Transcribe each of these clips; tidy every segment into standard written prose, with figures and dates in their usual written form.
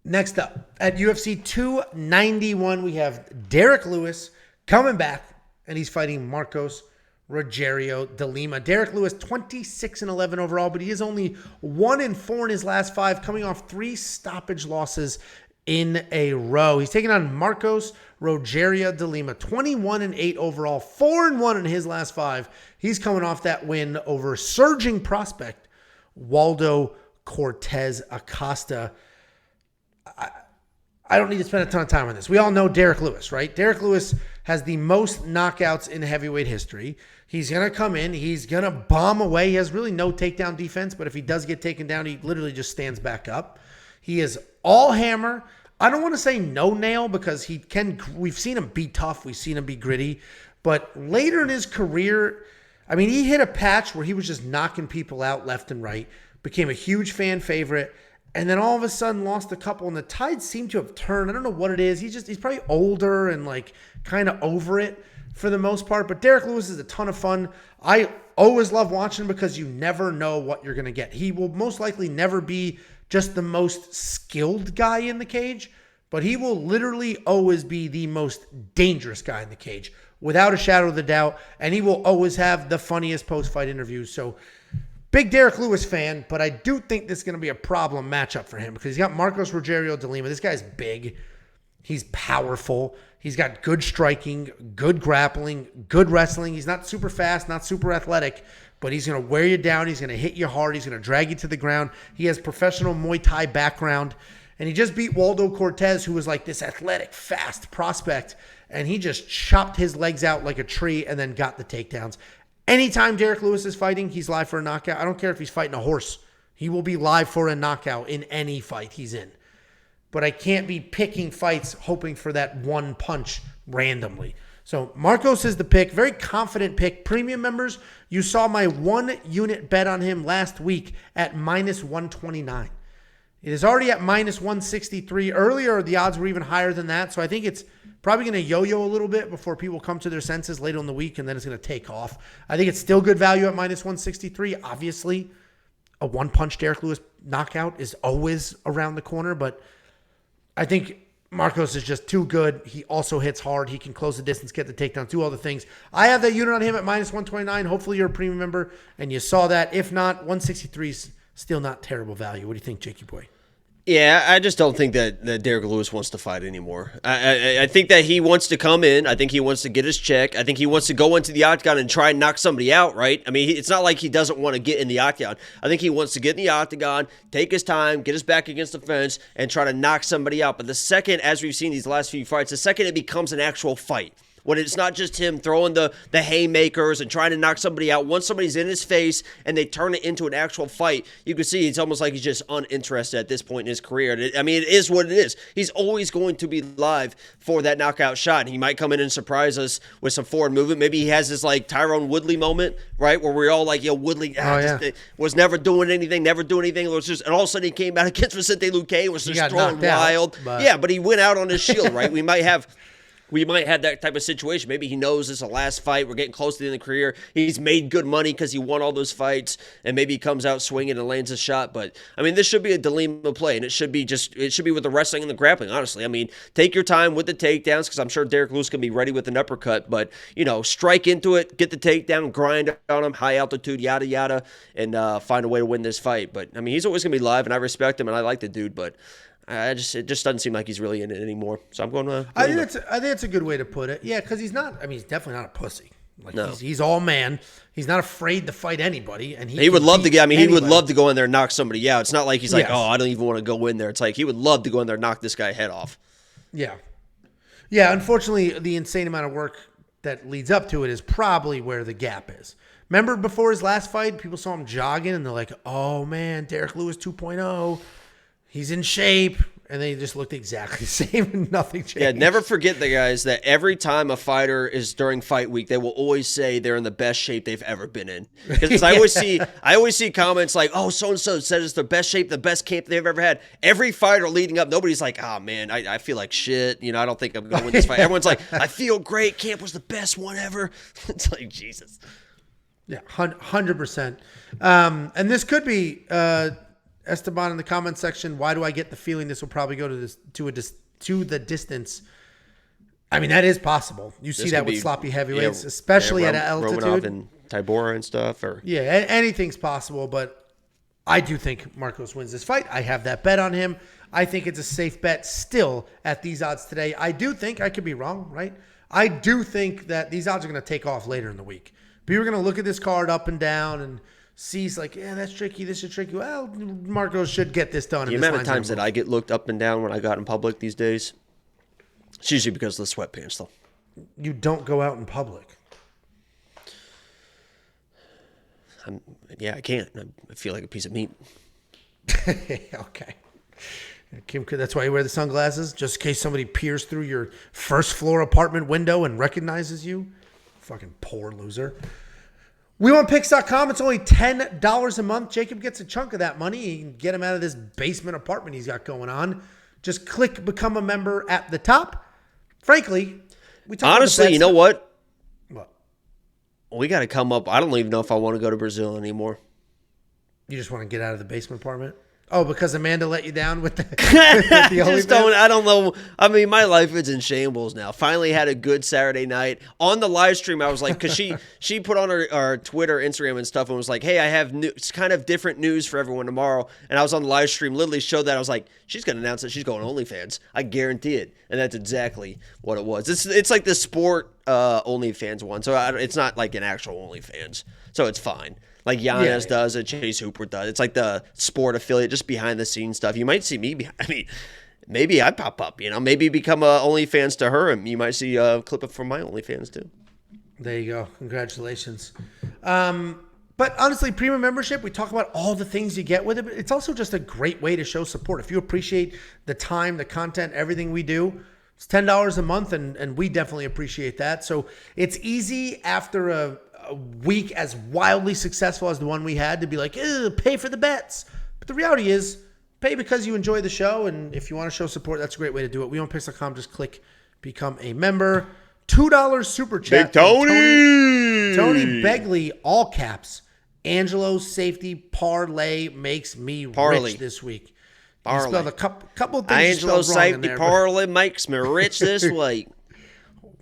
Next up, at UFC 291, we have Derrick Lewis coming back, and he's fighting Marcos Rogerio de Lima. Derrick Lewis, 26-11 overall, but he is only 1-4 in his last 5, coming off 3 stoppage losses in a row. He's taking on Marcos Rogerio de Lima, 21-8 overall, 4-1 in his last 5. He's coming off that win over surging prospect Waldo Cortez Acosta. I don't need to spend a ton of time on this. We all know Derrick Lewis, right? Derrick Lewis has the most knockouts in heavyweight history. He's going to come in. He's going to bomb away. He has really no takedown defense, but if he does get taken down, he literally just stands back up. He is all hammer. I don't want to say no nail because we've seen him be tough. We've seen him be gritty. But later in his career, I mean, he hit a patch where he was just knocking people out left and right, became a huge fan favorite, and then all of a sudden lost a couple, and the tide seemed to have turned. I don't know what it is. He's probably older and like kind of over it for the most part. But Derrick Lewis is a ton of fun. I always love watching him because you never know what you're going to get. He will most likely never be just the most skilled guy in the cage, but he will literally always be the most dangerous guy in the cage, without a shadow of a doubt. And he will always have the funniest post-fight interviews. So big Derrick Lewis fan, but I do think this is going to be a problem matchup for him because he's got Marcos Rogerio de Lima. This guy's big. He's powerful. He's got good striking, good grappling, good wrestling. He's not super fast, not super athletic, but he's going to wear you down. He's going to hit you hard. He's going to drag you to the ground. He has professional Muay Thai background, and he just beat Waldo Cortez, who was like this athletic, fast prospect, and he just chopped his legs out like a tree and then got the takedowns. Anytime Derrick Lewis is fighting, he's live for a knockout. I don't care if he's fighting a horse. He will be live for a knockout in any fight he's in. But I can't be picking fights hoping for that one punch randomly. So Marcos is the pick. Very confident pick. Premium members, you saw my 1-unit bet on him last week at -129. It is already at -163. Earlier, the odds were even higher than that. So I think it's probably going to yo-yo a little bit before people come to their senses later in the week, and then it's going to take off. I think it's still good value at -163. Obviously, a one-punch Derrick Lewis knockout is always around the corner, but I think Marcos is just too good. He also hits hard. He can close the distance, get the takedown, do all the things. I have that unit on him at -129. Hopefully you're a premium member and you saw that. If not, 163 is still not terrible value. What do you think, Jakey boy? Yeah, I just don't think that Derrick Lewis wants to fight anymore. I think that he wants to come in. I think he wants to get his check. I think he wants to go into the octagon and try and knock somebody out, right? I mean, it's not like he doesn't want to get in the octagon. I think he wants to get in the octagon, take his time, get his back against the fence, and try to knock somebody out. But the second, as we've seen these last few fights, the second it becomes an actual fight, when it's not just him throwing the haymakers and trying to knock somebody out. Once somebody's in his face and they turn it into an actual fight, you can see it's almost like he's just uninterested at this point in his career. I mean, it is what it is. He's always going to be live for that knockout shot. He might come in and surprise us with some forward movement. Maybe he has this like Tyrone Woodley moment, right, where we're all like, yo, Woodley was never doing anything. It was just, and all of a sudden he came out against Vicente Luque, was just throwing wild. But he went out on his shield, right? We might have that type of situation. Maybe he knows this is the last fight. We're getting close to the end of the career. He's made good money because he won all those fights, and maybe he comes out swinging and lands a shot. But, I mean, this should be a De Lima play, and it should be with the wrestling and the grappling, honestly. I mean, take your time with the takedowns because I'm sure Derrick Lewis can be ready with an uppercut. But, strike into it, get the takedown, grind on him, high altitude, yada, yada, and find a way to win this fight. But, I mean, he's always going to be live, and I respect him, and I like the dude, but it just doesn't seem like he's really in it anymore. So I'm going to. I think that's a good way to put it. Yeah, because he's not. I mean, he's definitely not a pussy. Like no. He's all man. He's not afraid to fight anybody, and he would love to. He would love to go in there and knock somebody out. It's not like he's like, oh, I don't even want to go in there. It's like he would love to go in there and knock this guy head off. Yeah. Unfortunately, the insane amount of work that leads up to it is probably where the gap is. Remember before his last fight, people saw him jogging, and they're like, oh man, Derrick Lewis 2.0. He's in shape, and they just looked exactly the same, and nothing changed. Yeah, never forget the guys that every time a fighter is during fight week, they will always say they're in the best shape they've ever been in. Because I always see comments like, "Oh, so and so said it's their best shape, the best camp they've ever had." Every fighter leading up, nobody's like, "Oh man, I feel like shit. I don't think I'm going to win this fight." Everyone's like, "I feel great. Camp was the best one ever." It's like Jesus. Yeah, 100%. And this could be. Esteban in the comment section, why do I get the feeling this will probably go to the distance? I mean, that is possible. You see that with sloppy heavyweights, especially at altitude. Romanov and Tybura and stuff. Anything's possible, but I do think Marcos wins this fight. I have that bet on him. I think it's a safe bet still at these odds today. I do think, I could be wrong, right? I do think that these odds are going to take off later in the week. People are going to look at this card up and down and see, like, that's tricky, this is tricky. Well, Marcos should get this done. The amount of times that I get looked up and down when I got in public these days, it's usually because of the sweatpants, though. You don't go out in public. I can't. I feel like a piece of meat. Okay. Kim, that's why you wear the sunglasses? Just in case somebody peers through your first floor apartment window and recognizes you? Fucking poor loser. WeWantPicks.com. It's only $10 a month. Jacob gets a chunk of that money. You can get him out of this basement apartment he's got going on. Just click become a member at the top. Frankly, honestly, you know what? What? We got to come up. I don't even know if I want to go to Brazil anymore. You just want to get out of the basement apartment? Oh, because Amanda let you down with the I don't know. I mean, my life is in shambles now. Finally had a good Saturday night. On the live stream, I was like, because she put on her Twitter, Instagram, and stuff and was like, hey, I have it's kind of different news for everyone tomorrow. And I was on the live stream, literally showed that. I was like, she's going to announce that she's going OnlyFans. I guarantee it. And that's exactly what it was. It's like the sport OnlyFans one. So it's not like an actual OnlyFans. So it's fine. Like Giannis does, and Chase Hooper does. It's like the sport affiliate, just behind the scenes stuff. You might see me. Maybe I pop up. Maybe become a OnlyFans to her, and you might see a clip from my OnlyFans too. There you go. Congratulations. But honestly, premium membership, we talk about all the things you get with it, but it's also just a great way to show support. If you appreciate the time, the content, everything we do, it's $10 a month, and we definitely appreciate that. So it's easy after a week as wildly successful as the one we had to be like, pay for the bets. But the reality is, pay because you enjoy the show, and if you want to show support, that's a great way to do it. WeWantPicks.com, just click become a member. $2 super chat. Big Tony! Tony Begley, all caps. Angelo's safety parlay makes me rich this week. He spelled a couple things. Angelo's safety parlay makes me rich this week.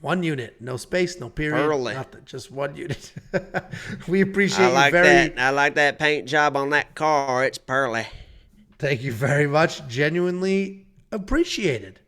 One unit, no space, no period, Pearly. nothing, just one unit. We appreciate I like you very. that. I like that paint job on that car. It's pearly. Thank you very much. Genuinely appreciated.